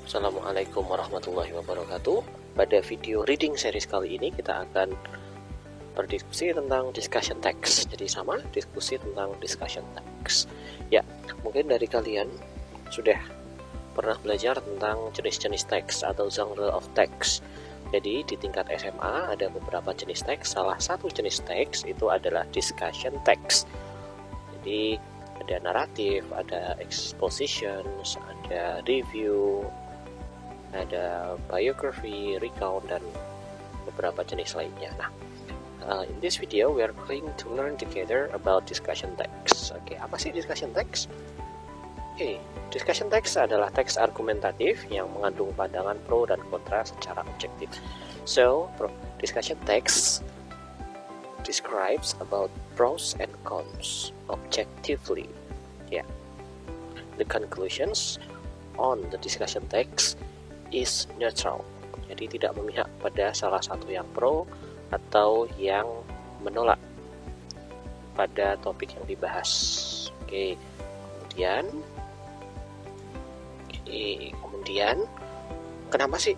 Assalamualaikum warahmatullahi wabarakatuh. Pada video reading series kali ini kita akan berdiskusi tentang discussion text. Jadi sama, diskusi tentang discussion text. Ya, mungkin dari kalian sudah pernah belajar tentang jenis-jenis teks atau genre of text. Jadi di tingkat SMA ada beberapa jenis teks. Salah satu jenis teks itu adalah discussion text. Jadi ada naratif, ada expositions, ada review, ada biography, recount, dan beberapa jenis lainnya. Nah, in this video we are going to learn together about discussion text. Oke, apa sih discussion text? Oke, discussion text adalah teks argumentatif yang mengandung pandangan pro dan kontra secara objektif. So, discussion text describes about pros and cons objectively. Yeah. The conclusions on the discussion text is neutral. Jadi tidak memihak pada salah satu yang pro atau yang menolak pada topik yang dibahas. Oke, kemudian kenapa sih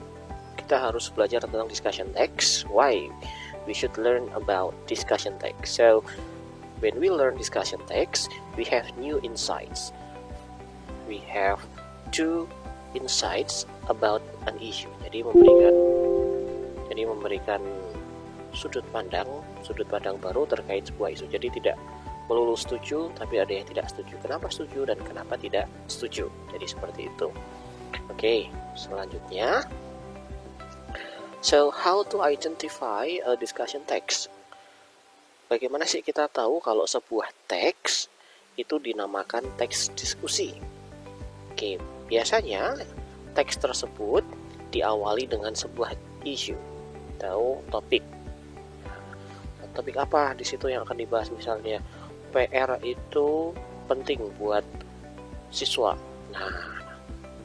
kita harus belajar tentang discussion text? Why we should learn about discussion text? So when we learn discussion text, we have new insights. We have two insights about an issue. Jadi memberikan sudut pandang baru terkait sebuah isu. Jadi tidak melulu setuju, tapi ada yang tidak setuju. Kenapa setuju dan kenapa tidak setuju? Jadi seperti itu. Oke, selanjutnya. So, how to identify a discussion text? Bagaimana sih kita tahu kalau sebuah teks itu dinamakan teks diskusi? Oke, biasanya teks tersebut diawali dengan sebuah isu atau topik. Topik apa di situ yang akan dibahas? Misalnya PR itu penting buat siswa. Nah,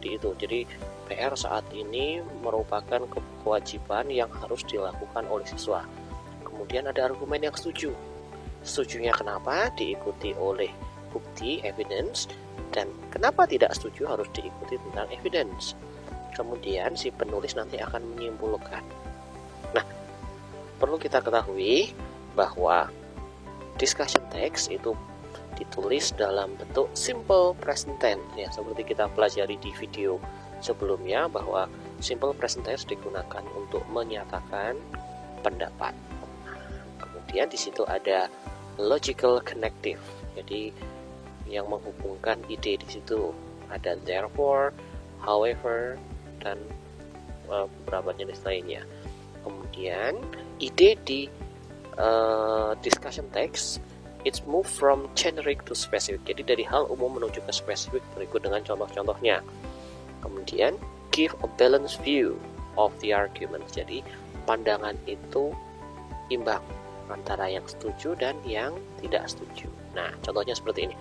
itu. Jadi PR saat ini merupakan kewajiban yang harus dilakukan oleh siswa. Kemudian ada argumen yang setuju. Setujunya kenapa? Diikuti oleh bukti, evidence, dan kenapa tidak setuju harus diikuti tentang evidence. Kemudian si penulis nanti akan menyimpulkan. Nah, perlu kita ketahui bahwa discussion text itu ditulis dalam bentuk simple present tense, ya, seperti kita pelajari di video sebelumnya bahwa simple present tense digunakan untuk menyatakan pendapat. Kemudian di situ ada logical connective, jadi yang menghubungkan ide di situ ada therefore, however, dan beberapa jenis lainnya. Kemudian ide di discussion text it's move from generic to specific. Jadi dari hal umum menuju ke spesifik berikut dengan contoh-contohnya. Kemudian give a balanced view of the argument. Jadi pandangan itu imbang antara yang setuju dan yang tidak setuju. Nah, contohnya seperti ini.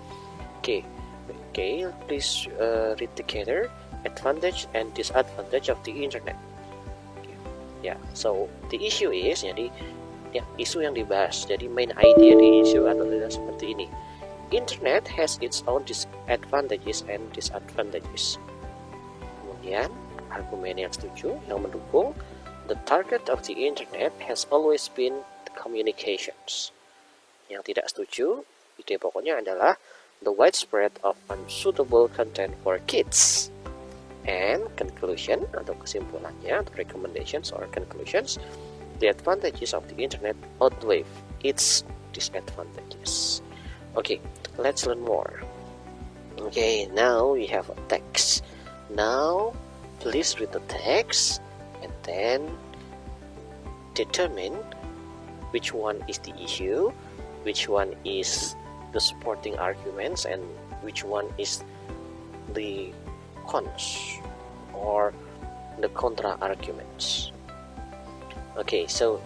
Okay, please read together advantage and disadvantage of the internet. Ya, so the issue is, jadi ya, isu yang dibahas. Jadi main idea di isu adalah seperti ini. Internet has its own disadvantages and disadvantages. Kemudian argumen yang setuju, yang mendukung, the target of the internet has always been communications. Yang tidak setuju, ide pokoknya adalah the widespread of unsuitable content for kids. And conclusion atau kesimpulannya atau recommendations or conclusions, the advantages of the internet outweigh its disadvantages. Okay, let's learn more. Okay, now we have a text. Now, please read the text and then determine which one is the issue, which one is the supporting arguments, and which one is the cons or the contra arguments. Okay, so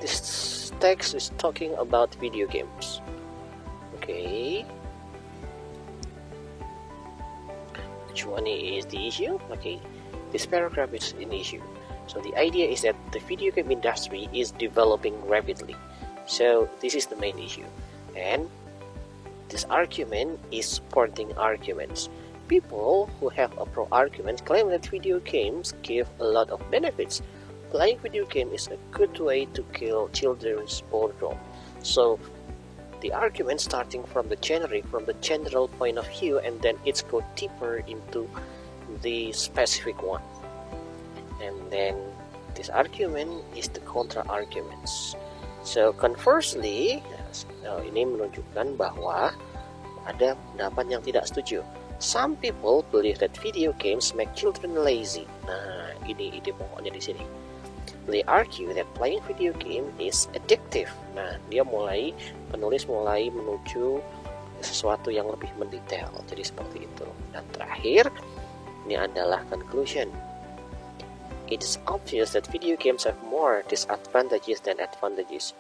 this text is talking about video games. Okay, which one is the issue? Okay, this paragraph is an issue. So the idea is that the video game industry is developing rapidly. So this is the main issue. And this argument is supporting arguments. People who have a pro argument claim that video games give a lot of benefits. Playing video game is a good way to kill children's boredom. So the argument starting from the general point of view, and then it's go deeper into the specific one. And then this argument is the contra arguments. So conversely, ini menunjukkan bahwa ada pendapat yang tidak setuju. Some people believe that video games make children lazy. Nah, ini ide pokoknya di sini. They argue that playing video game is addictive. Nah, penulis mulai menuju sesuatu yang lebih mendetail. Jadi seperti itu. Dan terakhir, ini adalah conclusion. It is obvious that video games have more disadvantages than advantages.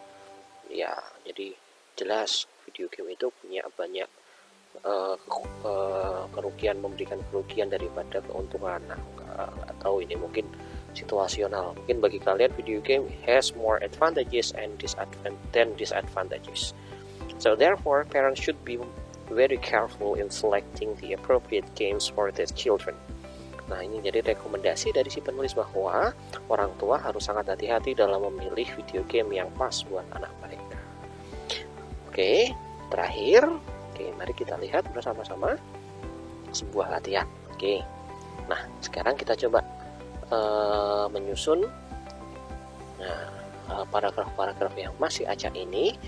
Ya, jadi jelas video game itu punya banyak kerugian, memberikan kerugian daripada keuntungan. Nah, nggak tahu, ini mungkin situasional. Mungkin bagi kalian video game has more advantages and disadvantages. So therefore, parents should be very careful in selecting the appropriate games for their children. Nah, ini jadi rekomendasi dari si penulis bahwa orang tua harus sangat hati-hati dalam memilih video game yang pas buat anak mereka. Oke, terakhir, mari kita lihat bersama-sama sebuah latihan. Oke, nah sekarang kita coba menyusun paragraf-paragraf yang masih acak ini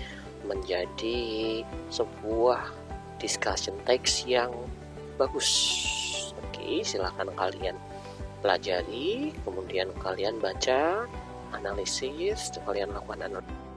menjadi sebuah discussion text yang bagus. Oke, silakan kalian pelajari, kemudian kalian baca, analisis, kalian lakukan analisis.